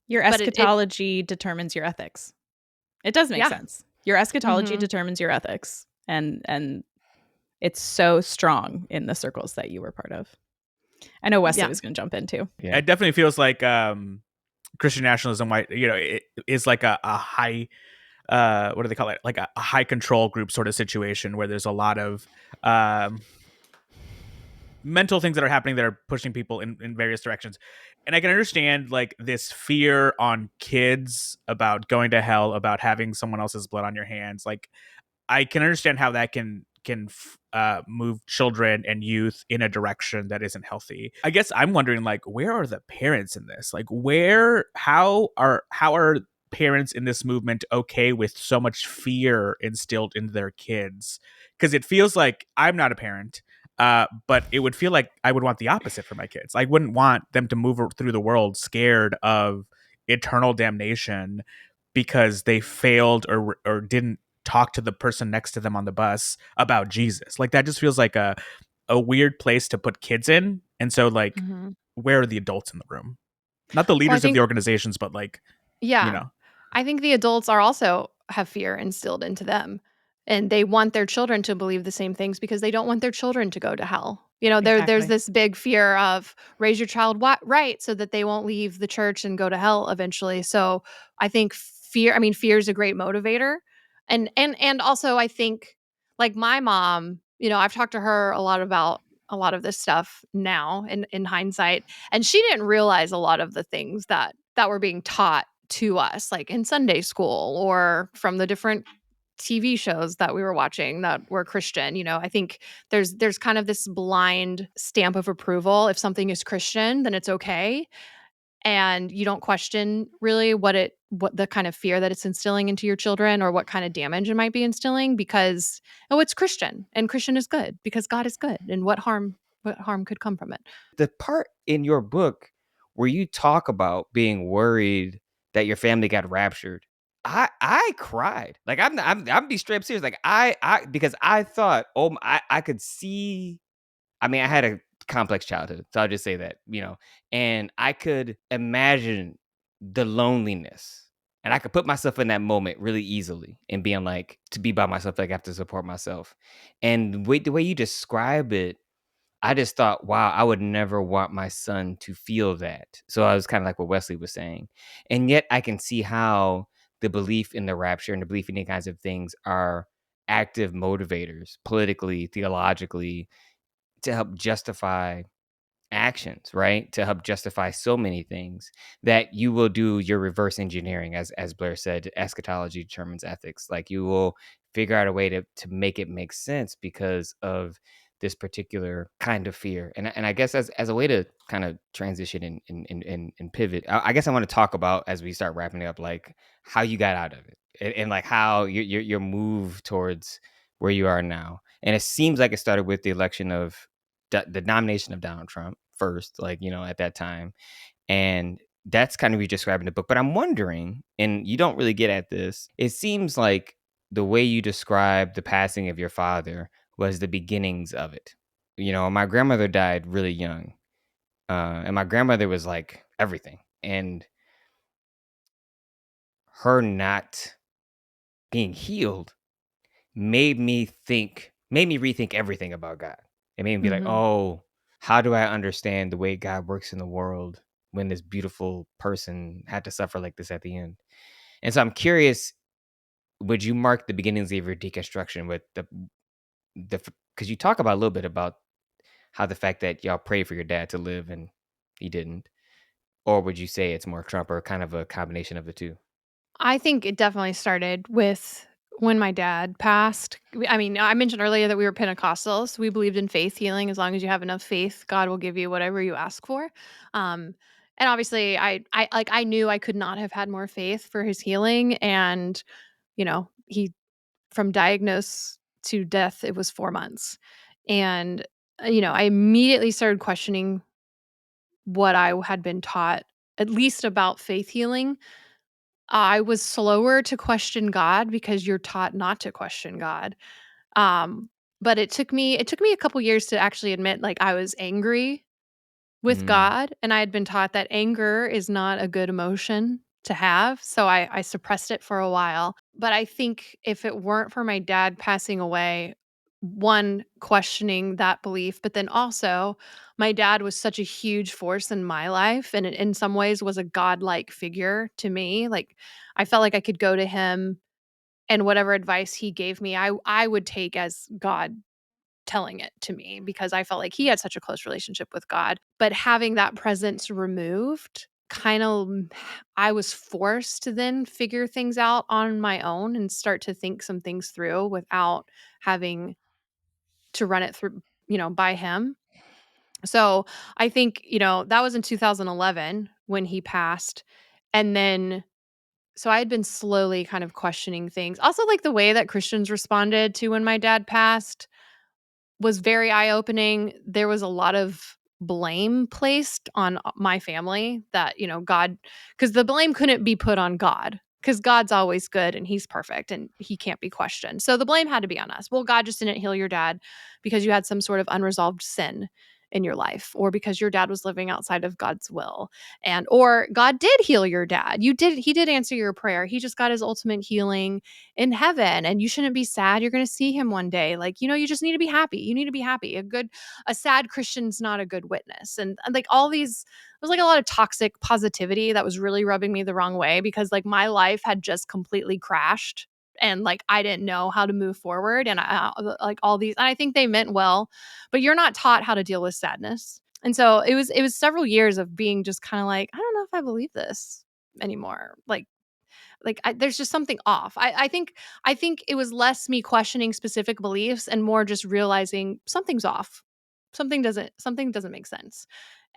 Your
But
eschatology determines your ethics. It does make
Yeah.
sense. Your eschatology
Mhm.
determines your ethics, and it's so strong in the circles that you were part of. I know Wesley
Yeah.
was going to jump in too.
Yeah.
It definitely feels like Christian nationalism, it is like a high, what do they call it? Like a high control group sort of situation where there's a lot of mental things that are happening that are pushing people in various directions. And I can understand like this fear on kids about going to hell, about having someone else's blood on your hands. Like, I can understand how that can move children and youth in a direction that isn't healthy. I guess I'm wondering, like, where are the parents in this? Like, how are parents in this movement okay with so much fear instilled into their kids? Because it feels like I'm not a parent, but it would feel like I would want the opposite for my kids. I wouldn't want them to move through the world scared of eternal damnation because they failed or didn't talk to the person next to them on the bus about Jesus. Like, that just feels like a weird place to put kids in. And so, like,
Mhm.
where are the adults in the room? Not the
Well, I
leaders of the
think
organizations, but like,
yeah. I think the adults are also have fear instilled into them, and they want their children to believe the same things because they don't want their children to go to hell. There's
Exactly.
this big fear of raise your child right so that they won't leave the church and go to hell eventually. So I think fear is a great motivator. And also I think, like, my mom, I've talked to her a lot about a lot of this stuff now in hindsight, and she didn't realize a lot of the things that were being taught to us, like in Sunday school or from the different TV shows that we were watching that were Christian. I think there's kind of this blind stamp of approval. If something is Christian, then it's okay. And you don't question really what the kind of fear that it's instilling into your children or what kind of damage it might be instilling, because it's Christian and Christian is good because God is good, and what harm could come from it.
The part in your book where you talk about being worried that your family got raptured, I cried. Like, I'm be straight up serious. Like, I because I thought, I could see. I mean, I had a complex childhood, so I'll just say that, and I could imagine the loneliness, and I could put myself in that moment really easily, and being like, to be by myself, like I have to support myself, and the way you describe it, I just thought, wow, I would never want my son to feel that. So I was kind of like what Wesley was saying. And yet I can see how the belief in the rapture and the belief in any kinds of things are active motivators, politically, theologically, to help justify actions, right? To help justify so many things, that you will do your reverse engineering, as Blair said, eschatology determines ethics. Like, you will figure out a way to make it make sense because of this particular kind of fear. And I guess as a way to kind of transition and pivot, I guess I want to talk about, as we start wrapping it up, like how you got out of it, and like how your move towards where you are now. And it seems like it started with the election of the nomination of Donald Trump first, like, at that time. And that's kind of what you describe in the book. But I'm wondering, and you don't really get at this, it seems like the way you describe the passing of your father was the beginnings of it. My grandmother died really young. And my grandmother was like everything. And her not being healed made me rethink everything about God. It made me be like,
Mhm.
oh, how do I understand the way God works in the world when this beautiful person had to suffer like this at the end? And so I'm curious, would you mark the beginnings of your deconstruction with the because you talk about a little bit about how the fact that y'all prayed for your dad to live and he didn't, or would you say it's more Trump, or kind of a combination of the two?
I think it definitely started with when my dad passed. I mean, I mentioned earlier that we were Pentecostals. We believed in faith healing. As long as you have enough faith, God will give you whatever you ask for. Um, and obviously, I knew I could not have had more faith for his healing. And he from diagnose to death, it was 4 months, and I immediately started questioning what I had been taught, at least about faith healing. I was slower to question God because you're taught not to question God. Um, but it took me a couple years to actually admit, like, I was angry with
Mm,
God, and I had been taught that anger is not a good emotion to have, so I suppressed it for a while. But I think if it weren't for my dad passing away, one, questioning that belief, but then also my dad was such a huge force in my life, and in some ways was a godlike figure to me. Like, I felt like I could go to him, and whatever advice he gave me, I would take as God telling it to me, because I felt like he had such a close relationship with God. But having that presence removed, kind of, I was forced to then figure things out on my own and start to think some things through without having to run it through, by him. So I think, that was in 2011 when he passed. And then, so I had been slowly kind of questioning things. Also, like, the way that Christians responded to when my dad passed was very eye-opening. There was a lot of blame placed on my family that, God, because the blame couldn't be put on God, because God's always good and he's perfect and he can't be questioned. So the blame had to be on us. Well, God just didn't heal your dad because you had some sort of unresolved sin in your life, or because your dad was living outside of God's will. And or God did heal your dad. He did answer your prayer. He just got his ultimate healing in heaven, and you shouldn't be sad. You're going to see him one day. Like, you just need to be happy. You need to be happy. A sad Christian's not a good witness. And like all these, there was like a lot of toxic positivity that was really rubbing me the wrong way, because like my life had just completely crashed, and like I didn't know how to move forward. And like all these, and I think they meant well, but you're not taught how to deal with sadness. And so it was several years of being just kind of like, I don't know if I believe this anymore. There's just something off. I think it was less me questioning specific beliefs and more just realizing something's off. Something doesn't make sense.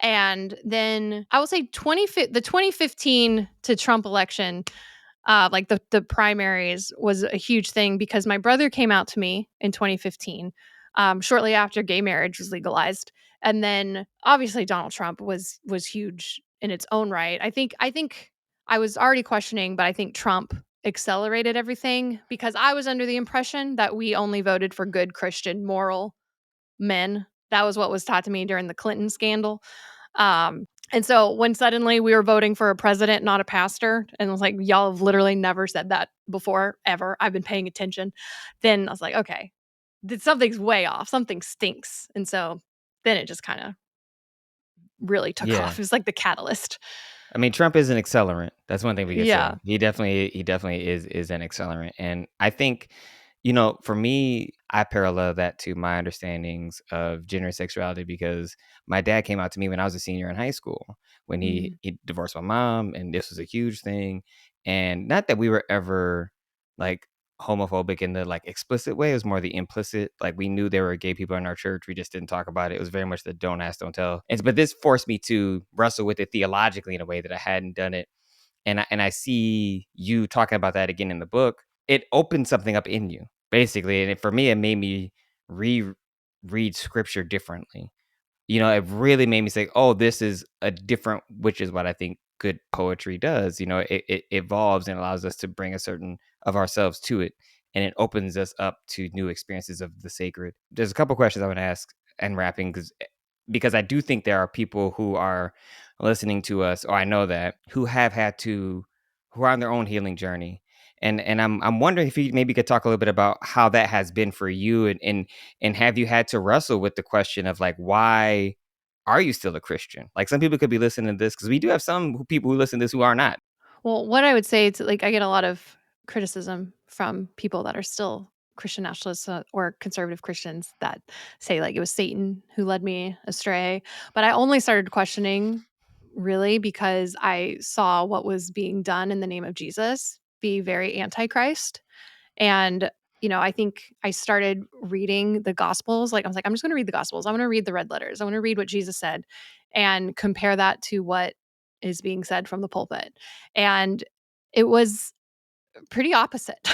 And then I will say the 2015 to Trump election, like the primaries was a huge thing, because my brother came out to me in 2015, shortly after gay marriage was legalized. And then obviously Donald Trump was huge in its own right. I think I was already questioning, but I think Trump accelerated everything, because I was under the impression that we only voted for good Christian moral men. That was what was taught to me during the Clinton scandal. And so when suddenly we were voting for a president, not a pastor, and it was like, y'all have literally never said that before, ever. I've been paying attention. Then I was like, okay, something's way off. Something stinks. And so then it just kind of really took
yeah.
off. It was like the catalyst.
I mean, Trump is an accelerant. That's one thing we could say.
Yeah.
He definitely is an accelerant. And I think, for me, I parallel that to my understandings of gender sexuality, because my dad came out to me when I was a senior in high school, when he
Mm.
he divorced my mom, and this was a huge thing. And not that we were ever like homophobic in the like explicit way. It was more the implicit. Like we knew there were gay people in our church. We just didn't talk about it. It was very much the don't ask, don't tell. But this forced me to wrestle with it theologically in a way that I hadn't done it. And I see you talking about that again in the book. It opened something up in you, basically. And for me, it made me reread scripture differently. It really made me say, oh, this is a different, which is what I think good poetry does. It evolves and allows us to bring a certain of ourselves to it. And it opens us up to new experiences of the sacred. There's a couple questions I want to ask and wrapping because I do think there are people who are listening to us, or I know that, who are on their own healing journey. And I'm wondering if you maybe could talk a little bit about how that has been for you, and have you had to wrestle with the question of like, why are you still a Christian? Like some people could be listening to this because we do have some people who listen to this who are not.
Well, what I would say is like I get a lot of criticism from people that are still Christian nationalists or conservative Christians that say like it was Satan who led me astray. But I only started questioning really because I saw what was being done in the name of Jesus be very antichrist. And I think I started reading the Gospels. Like I was like, I'm just going to read the Gospels. I'm going to read the red letters. I want to read what Jesus said and compare that to what is being said from the pulpit. And it was pretty opposite.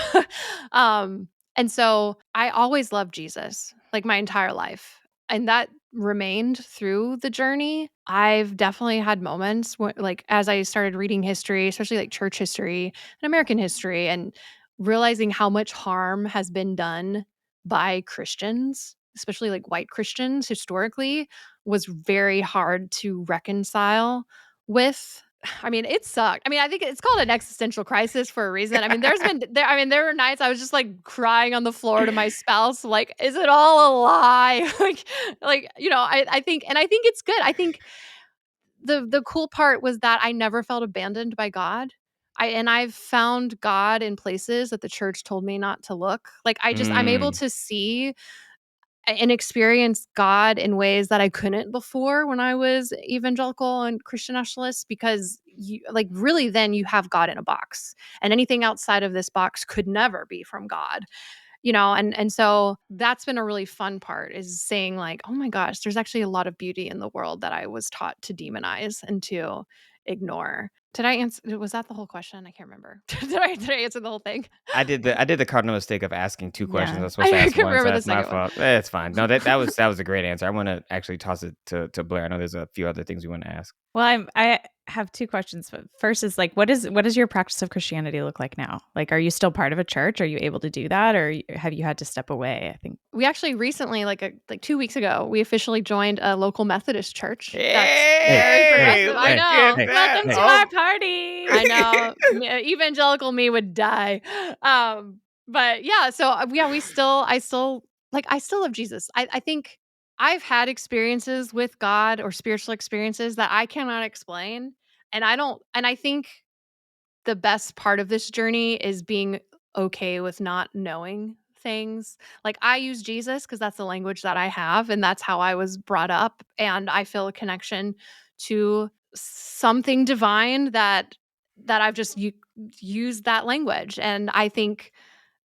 um, and so I always loved Jesus, like my entire life. And that remained through the journey. I've definitely had moments like as I started reading history, especially like church history and American history, and realizing how much harm has been done by Christians, especially like white Christians historically, was very hard to reconcile with. I mean, it sucked. I mean, I think it's called an existential crisis for a reason. I mean, there were nights I was just like crying on the floor to my spouse, like, is it all a lie? I think it's good. I think the cool part was that I never felt abandoned by God. I've found God in places that the church told me not to look. Like I'm able
Mm.
to see and experience God in ways that I couldn't before when I was evangelical and Christian nationalist, because you like really then you have God in a box, and anything outside of this box could never be from God. And so that's been a really fun part, is saying like, oh my gosh, there's actually a lot of beauty in the world that I was taught to demonize and to ignore. Did I answer? Was that the whole question? I can't remember. Did I answer the whole thing?
I did the cardinal mistake of asking two questions. I
Yeah.
was supposed to
I
ask
couldn't
one, so
remember the
that's my
second one.
fault. It's fine. No, that was a great answer. I want to actually toss it to Blair. I know there's a few other things we want to ask.
Well, I have two questions. But first is like, what does your practice of Christianity look like now? Like, are you still part of a church? Are you able to do that, or have you had to step away? I think.
We actually recently, like 2 weeks ago, we officially joined a local Methodist church that's very
Hey,
progressive. I
look
know.
at that.
Welcome to
Oh.
our party.
I know. Evangelical me would die. But yeah, so yeah, I still love Jesus. I think I've had experiences with God or spiritual experiences that I cannot explain. And I think the best part of this journey is being okay with not knowing things. Like I use Jesus because that's the language that I have and that's how I was brought up, and I feel a connection to something divine that I've just used that language. And I think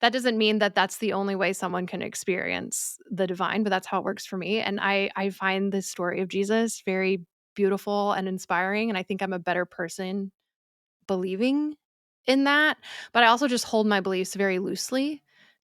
that doesn't mean that that's the only way someone can experience the divine, but that's how it works for me. And I find the story of Jesus very beautiful and inspiring, and I think I'm a better person believing in that, but I also just hold my beliefs very loosely.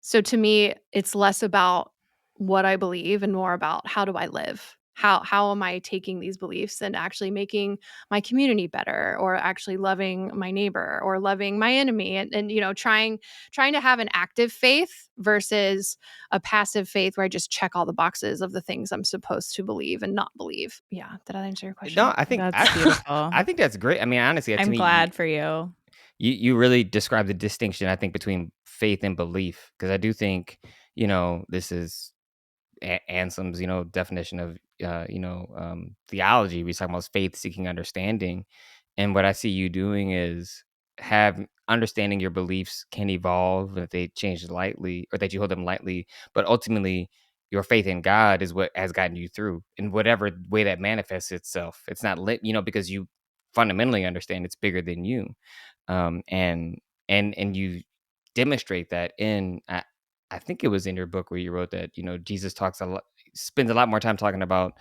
So to me, it's less about what I believe and more about how do I live? How am I taking these beliefs and actually making my community better, or actually loving my neighbor or loving my enemy, and trying to have an active faith versus a passive faith where I just check all the boxes of the things I'm supposed to believe and not believe. Yeah, did I answer your question?
No, I think
That's beautiful.
I think that's great. I mean, honestly, to
I'm
me,
glad for you.
you really describe the distinction, I think, between faith and belief, because I do think this is Anselm's definition of theology. We talk about faith seeking understanding, and what I see you doing is have understanding your beliefs can evolve, and if they change lightly or that you hold them lightly, but ultimately your faith in God is what has gotten you through in whatever way that manifests itself. It's not lit, because you fundamentally understand it's bigger than you, and you demonstrate that in I think it was in your book where you wrote that, Jesus spends a lot more time talking about,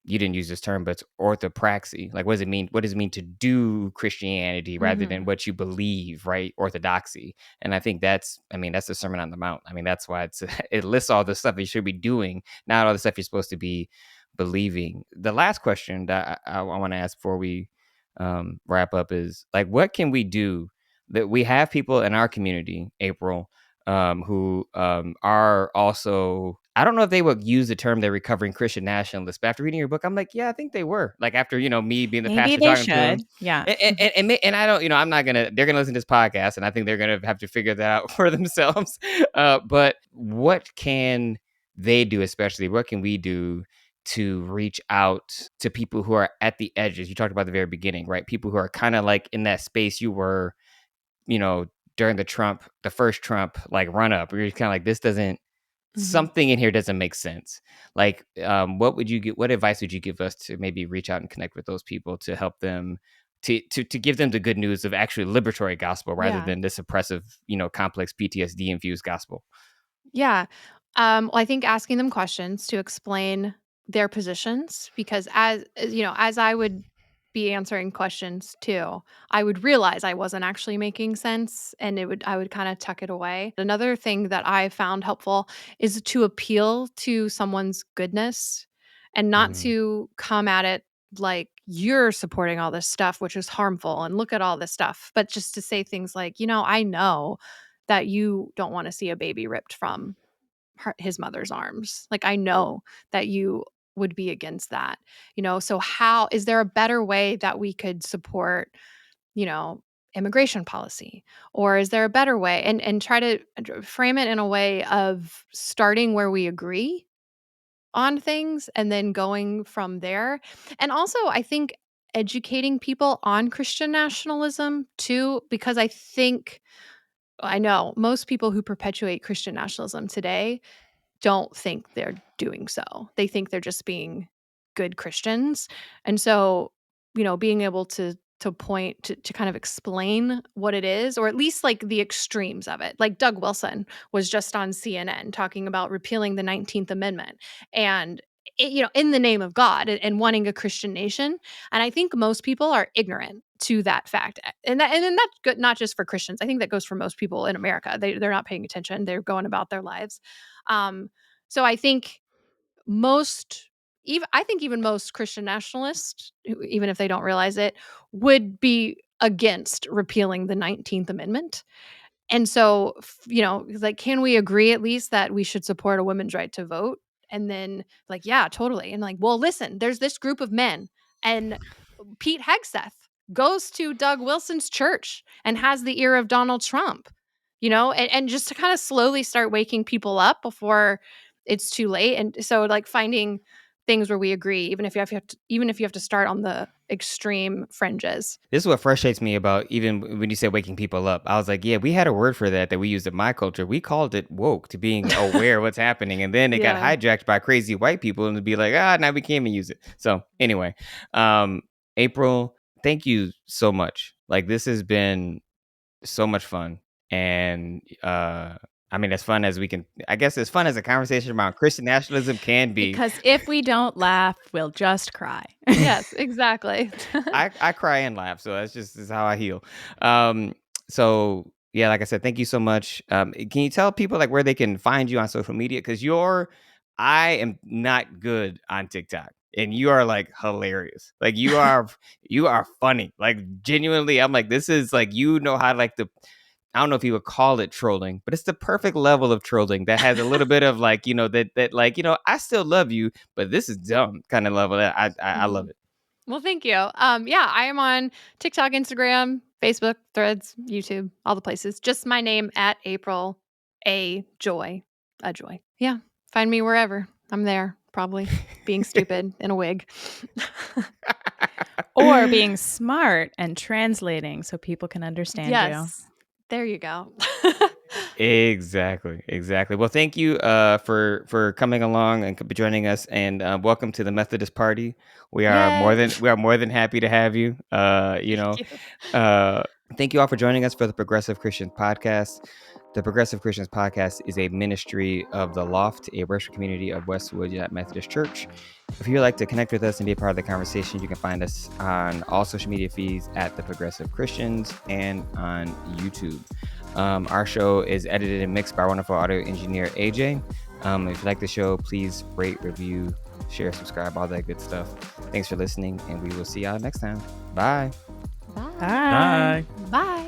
you didn't use this term, but it's orthopraxy. Like, what does it mean? What does it mean to do Christianity rather than what you believe, right? Orthodoxy. And I think that's the Sermon on the Mount. I mean, that's why it lists all the stuff you should be doing, not all the stuff you're supposed to be believing. The last question that I want to ask before we wrap up is, like, what can we do? That we have people in our community, April, who are also, I don't know if they would use the term they're recovering Christian nationalists, but after reading your book, I'm like, yeah, I think they were. Like, after, me being the
Maybe
pastor
they
talking to them.
should. Yeah.
And I don't, I'm not they're gonna listen to this podcast, and I think they're gonna have to figure that out for themselves. But what can they do, especially what can we do to reach out to people who are at the edges? You talked about the very beginning, right? People who are kind of like in that space you were, during the first Trump, like, run up, where you're kind of like, this doesn't, something in here doesn't make sense. Like, what advice would you give us to maybe reach out and connect with those people to help them, to give them the good news of actually liberatory gospel rather
Yeah.
than this oppressive, complex PTSD infused gospel?
Yeah. Well, I think asking them questions to explain their positions, because as I would be answering questions too, I would realize I wasn't actually making sense, and I would kind of tuck it away. Another thing that I found helpful is to appeal to someone's goodness and not
Mm.
to come at it like you're supporting all this stuff, which is harmful, and look at all this stuff, but just to say things like, I know that you don't want to see a baby ripped from his mother's arms. Like, I know that you would be against that. So how is there a better way that we could support, you know, immigration policy? Or is there a better way, and try to frame it in a way of starting where we agree on things and then going from there. And also, I think educating people on Christian nationalism too, because I know most people who perpetuate Christian nationalism today don't think they're doing so. They think they're just being good Christians. And so, being able to point to kind of explain what it is, or at least like the extremes of it. Like Doug Wilson was just on CNN talking about repealing the 19th Amendment, and in the name of God, and wanting a Christian nation. And I think most people are ignorant to that fact. And then that's good, not just for Christians. I think that goes for most people in America. They're not paying attention. They're going about their lives. Um, so I think even most Christian nationalists, even if they don't realize it, would be against repealing the 19th Amendment. And so, like, can we agree at least that we should support a woman's right to vote? And then, like, yeah, totally. And like, well, listen, there's this group of men, and Pete Hegseth goes to Doug Wilson's church and has the ear of Donald Trump, and just to kind of slowly start waking people up before it's too late. And so, like, finding things where we agree, even if you have to start on the extreme fringes.
This is what frustrates me about, even when you said waking people up. I was like, yeah, we had a word for that we used in my culture. We called it woke, to being aware of what's happening. And then it got
Yeah.
hijacked by crazy white people and to be like, now we can't even use it. So anyway, April, thank you so much. Like, this has been so much fun. And as fun as we can, I guess, as fun as a conversation about Christian nationalism can be.
Because if we don't laugh, we'll just cry.
Yes, exactly.
I cry and laugh, so that's just is how I heal. So yeah, like I said, thank you so much. Can you tell people, like, where they can find you on social media? Because I am not good on TikTok, and you are, like, hilarious. Like, you are funny. Like, genuinely, I'm like, this is like, how, like, I don't know if you would call it trolling, but it's the perfect level of trolling that has a little bit of, like, that like, I still love you, but this is dumb kind of level. That I love
Mhm.
it.
Well, thank you. Yeah, I am on TikTok, Instagram, Facebook, Threads, YouTube, all the places. Just my name at April Ajoy. Ajoy. Yeah, find me wherever. I'm there, probably being stupid in a wig.
Or being smart and translating so people can understand you.
Yes, there you go.
Exactly. Well, thank you for coming along and joining us, and welcome to the Methodist Party. We are
Yay!
more than happy to have you.
Thank you.
Uh, Thank you all for joining us for the Progressive Christians Podcast. The Progressive Christians Podcast is a ministry of The Loft, a worship community of Westwood United Methodist Church. If you'd like to connect with us and be a part of the conversation, you can find us on all social media feeds at The Progressive Christians and on YouTube. Our show is edited and mixed by our wonderful audio engineer, Ajoy. If you like the show, please rate, review, share, subscribe, all that good stuff. Thanks for listening, and we will see y'all next time. Bye.
Bye.
Bye.
Bye.
Bye.